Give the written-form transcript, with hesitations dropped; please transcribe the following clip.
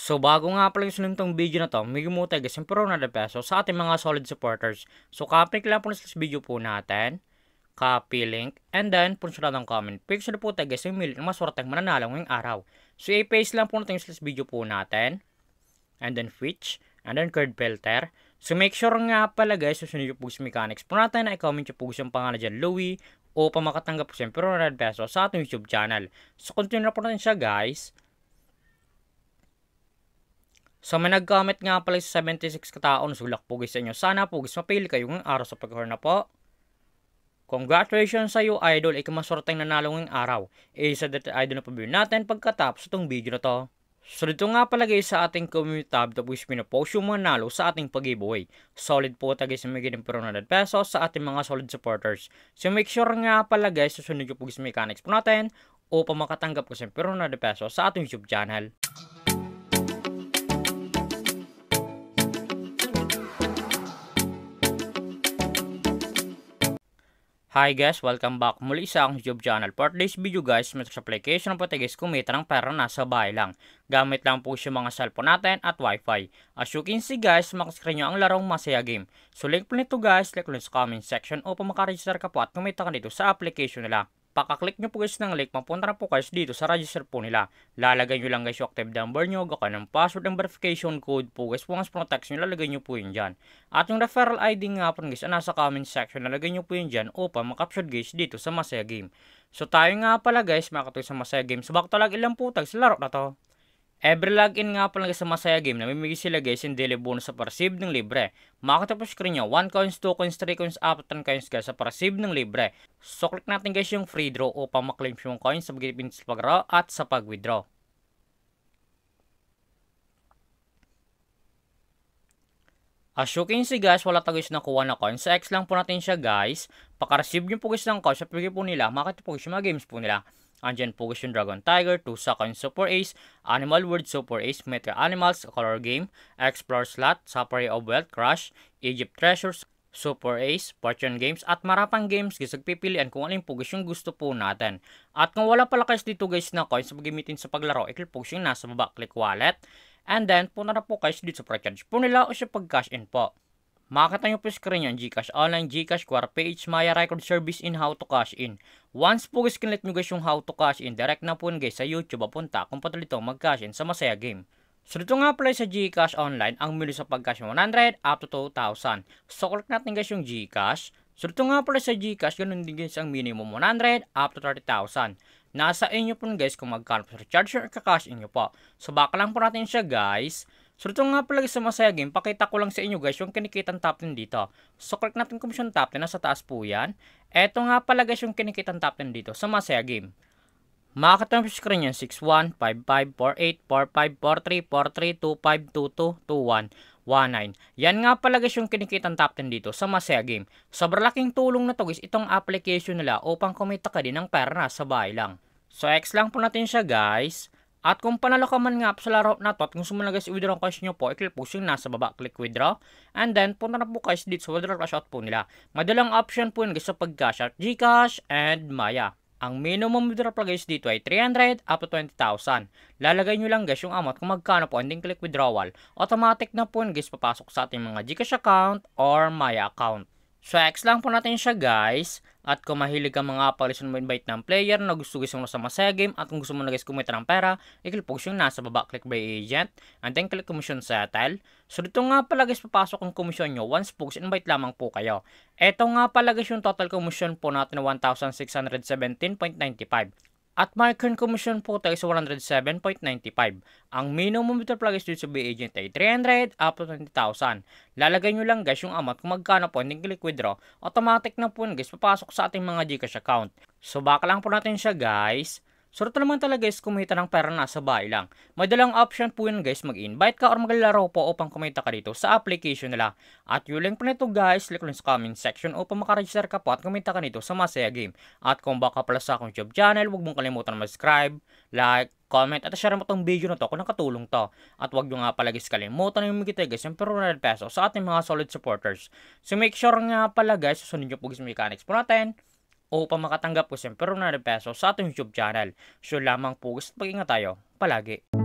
So bago nga pala yung sunod video na to, may gumutay guys yung pro na peso sa ating mga solid supporters. So copy lang po sa video po natin. Copy link. And then punta lang ng comment. Picture po tayo guys yung milit na maswerteng mananalo ngayong araw. So i-paste lang po natin yung video po natin. And then switch. And then card filter. So make sure nga pala guys, susunod yung po sa mechanics po natin na i-comment yung po yung pangalan dyan, Louie. O pa makatanggap po siya pero 100 peso sa ating YouTube channel. So continue na po natin siya guys. So may nag-comment nga pala sa 76 kataon, sulak po guys sa inyo. Sana po guys mapili kayo ng araw sa pag-hore na po. Congratulations sa iyo idol, ikamaswerteng nanalo ngayong araw. Isa dito idol na pabili natin pagkatapos itong video na to. So dito nga pala guys sa ating community tab, tapos pinapost yung mga nalo sa ating pag-giveaway. Solid po tayo guys na may ganyan pero 100 pesos sa ating mga solid supporters. So make sure nga pala guys, susunod yung po guys mechanics po natin o pa makatanggap ko sa pero 100 pesos sa ating YouTube channel. Hi guys, welcome back muli sa aking YouTube channel. For today's video guys, may sa application po tayo guys kumita ng pera nasa bahay lang. Gamit lang po siya mga cellphone natin at wifi. As you can see guys, makascreen nyo ang larong Masaya Game. So link po nito guys, click lang sa comment section upang makaregister ka po at kumita ka dito sa application nila. Pakaklik nyo po guys ng link, mapunta na po guys dito sa register po nila. Lalagay nyo lang guys yung active number nyo, gaka ng password and verification code po guys. Once po text nyo, lalagay nyo po yun dyan. At yung referral ID nga po guys, nasa comment section, lalagay nyo po yun dyan upang makapture guys dito sa Masaya Game. So tayo nga pala guys, makatuloy sa Masaya Game. So baka talag ilang po tag sa laro na to. Every login nga pala sa Masaya Game, namimigay sila guys yung daily bonus sa para-receive ng libre. Makatapos screen nyo, 1 coins, 2 coins, 3 coins, up to 10 coins guys sa para-receive ng libre. So click natin guys yung free draw upang maklaim yung coins sa pag-draw at sa pag-withdraw. As you can see guys, wala tayo guys nakuha na coins. Sa X lang po natin siya guys. Paka-receive nyo po guys ng coins sa pagiging po nila. Makita po guys yung mga games po nila. Andyan po guys yung Dragon Tiger, 2 Coins Super Ace, Animal World Super Ace, Metro Animals, Color Game, Explore Slot, Safari of Wealth, Crush, Egypt Treasures, Super Ace, Fortune Games, at marapang games guys, nagpipilian kung alin po guys yung gusto po natin. At kung wala pala guys dito guys na coins na gamitin sa paglaro, i-click po yung nasa baba, click wallet, and then punta na po guys dito sa pre-charge po nila o sa pag-cash in po. Makakita nyo po screen yan, Gcash Online, Gcash, Quora Page, Maya Record Service in how to cash in. Once po guys, kinlit nyo guys yung how to cash in, direct na po guys sa YouTube, apunta kung patuloy itong mag-cash in sa Masaya Game. So dito nga pala sa Gcash Online, ang menu sa pag-cash 100 up to 2,000. So click natin guys yung Gcash. So dito nga pala sa Gcash, ganun din guys ang minimum 100 up to 30,000. Nasa inyo po guys kung magkano sa recharge or kakash in nyo po. So baka lang po natin siya guys. So dito nga pala sa Masaya Game, pakita ko lang sa inyo guys yung kinikitang top 10 dito. So click natin commission top 10, nasa taas po yan. Eto nga pala guys yung kinikitang top 10 dito sa Masaya Game. Makakita mo sa screen yan, 61, 55, 48, 45, 43, 43, 25, 22, 21, 19. Yan nga pala guys yung kinikitang top 10 dito sa Masaya Game. Sobrang laking tulong na to guys itong application nila upang kumita ka din ng pera na sa bahay lang. So X lang po natin siya guys. At kung panalo ka man nga sa laro na to at kung gusto mo na guys i-withdraw cash nyo po, i-click po yung nasa baba, click withdraw. And then punta na po guys dito sa withdraw cash out po nila. Madalang option po yun guys sa pag-cash out, Gcash and Maya. Ang minimum withdraw po guys dito ay 300 up to 20,000. Lalagay nyo lang guys yung amount kung magkano po and then click withdrawal. Automatic na po yun guys papasok sa ating mga Gcash account or Maya account. So X lang po natin siya guys. At kung mahilig ka mga application mo invite ng player na gusto mo sa Masaya Game at kung gusto mo na guys kumita ng pera, i-click po yung nasa baba, click by agent, and then click commission settle. So dito nga pala guys papasok ang commission nyo once po invite lamang po kayo. Eto nga pala guys yung total commission po natin na 1,617.95. At may current commission po tayo sa 107.95. Ang minimum withdrawal plug dito sa BA agent ay 300 up to 20,000. Lalagay nyo lang guys yung amount kung magkano po, hindi click withdraw. Automatic na po guys papasok sa ating mga Gcash account. So baka lang po natin siya guys. So ito naman talaga guys kumita ng pera nasa bahay lang. May dalang option po yun guys, mag-invite ka or maglalaro po upang kumita ka dito sa application nila. At yung link po nito guys, click lang sa comment section upang makaregister ka po at kumita ka dito sa Masaya Game. At kung baka pala sa akong YouTube channel, huwag mong kalimutan na mag-subscribe, like, comment at share mo itong video na to kung nakatulong to. At huwag nyo nga pala guys kalimutan na yung magkita guys yung pero 100 pesos sa ating mga solid supporters. So make sure nga pala guys, susunod nyo po guys mechanics po natin upang makatanggap po siyempre 100 pesos sa ating YouTube channel. So lamang po gusto pag-ingat tayo palagi.